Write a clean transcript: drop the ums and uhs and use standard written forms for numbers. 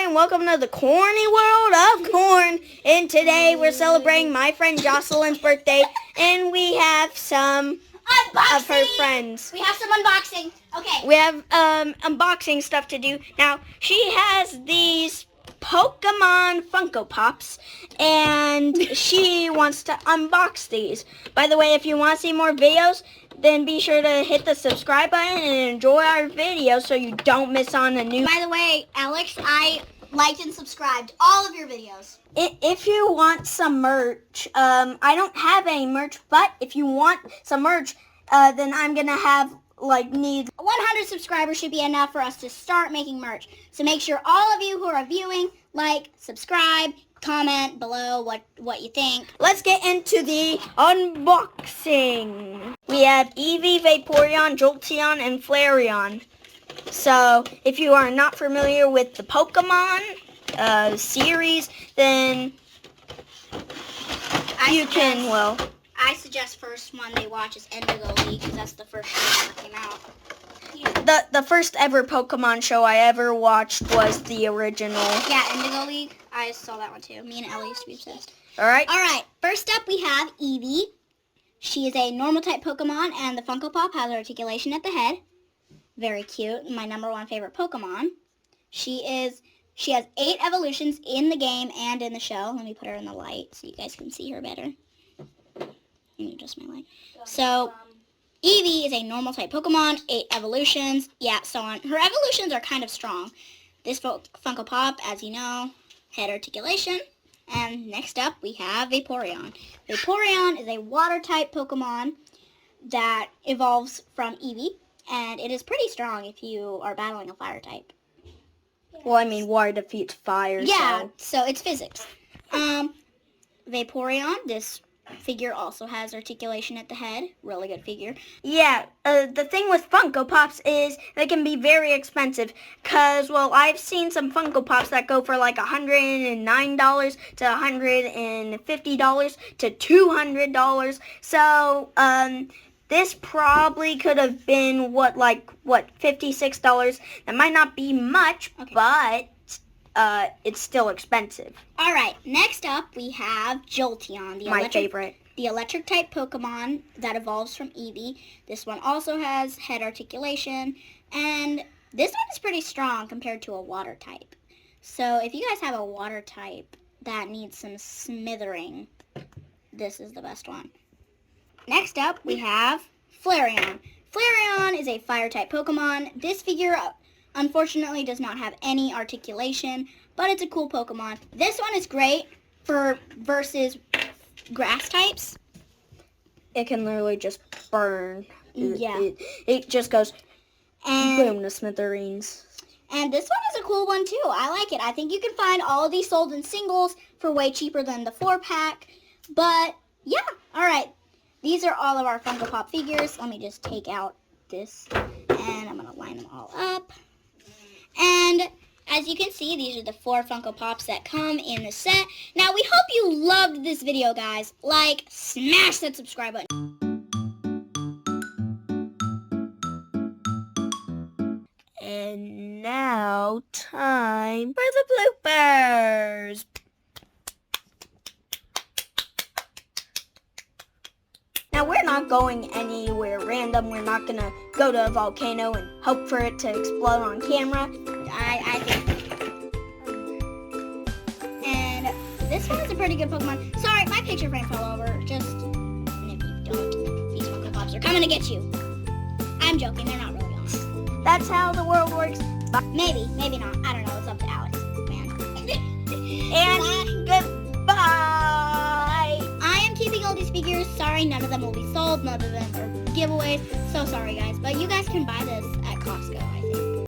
and welcome to the corny world of corn. And today we're celebrating my friend Jocelyn's birthday, and we have some unboxing. Of her friends. We have some unboxing. Okay. We have unboxing stuff to do. Now, she has these Pokemon Funko Pops, and she wants to unbox these. By the way, if you want to see more videos, then be sure to hit the subscribe button and enjoy our videos so you don't miss on the new. By the way, Alex, I liked and subscribed all of your videos. If you want some merch, I don't have any merch, but if you want some merch, then I'm going to have, need 100 subscribers should be enough for us to start making merch. So make sure all of you who are viewing, subscribe, comment below what you think. Let's get into the unboxing. We have Eevee, Vaporeon, Jolteon, and Flareon. So, if you are not familiar with the Pokemon series, then I suggest first one they watch is Indigo League, because that's the first show that came out. The first ever Pokemon show I ever watched was the original. Yeah, Indigo League. I saw that one too. Me and Ellie used to be obsessed. Alright, first up we have Eevee. She is a normal type Pokemon, and the Funko Pop has articulation at the head. Very cute. My number 1 favorite Pokemon. She has 8 evolutions in the game and in the show. Let me put her in the light so you guys can see her better. Let me adjust my light. So, Eevee is a normal type Pokemon, 8 evolutions, so on. Her evolutions are kind of strong. This Funko Pop, as you know, head articulation. And next up, we have Vaporeon. Vaporeon is a water type Pokemon that evolves from Eevee, and it is pretty strong if you are battling a fire type. Well, I mean, water defeats fire. Yeah, so it's physics. Vaporeon, this figure also has articulation at the head. Really good figure. Yeah, the thing with Funko Pops is they can be very expensive. Because, I've seen some Funko Pops that go for $109 to $150 to $200. So, this probably could have been, $56? That might not be much, okay, but it's still expensive. All right, next up we have Jolteon, the electric type Pokemon that evolves from Eevee. This one also has head articulation, and this one is pretty strong compared to a water type. So if you guys have a water type that needs some smithering, this is the best one. Next up we have Flareon. Flareon is a fire type Pokemon. This figure unfortunately does not have any articulation, but it's a cool Pokemon. This one is great versus grass types. It can literally just burn. Yeah. It just goes boom to smithereens. And this one is a cool one too. I like it. I think you can find all of these sold in singles for way cheaper than the 4-pack. But yeah, all right. These are all of our Funko Pop figures. Let me just take out this, and I'm going to line them all up. And as you can see, these are the 4 Funko Pops that come in the set. Now, we hope you loved this video, guys. Smash that subscribe button. And now, time for the bloopers. Now, we're not going anywhere random. We're not going to go to a volcano and hope for it to explode on camera. I think. And this one is a pretty good Pokemon. Sorry, my picture frame fell over. Just, and if you don't, these Funko Pops are coming to get you. I'm joking. They're not really on. That's how the world works. Maybe not. I don't know. It's up to Alex, man. And goodbye. I am keeping all these figures. Sorry, none of them will be sold. None of them are giveaways. So sorry, guys. But you guys can buy this at Costco, I think.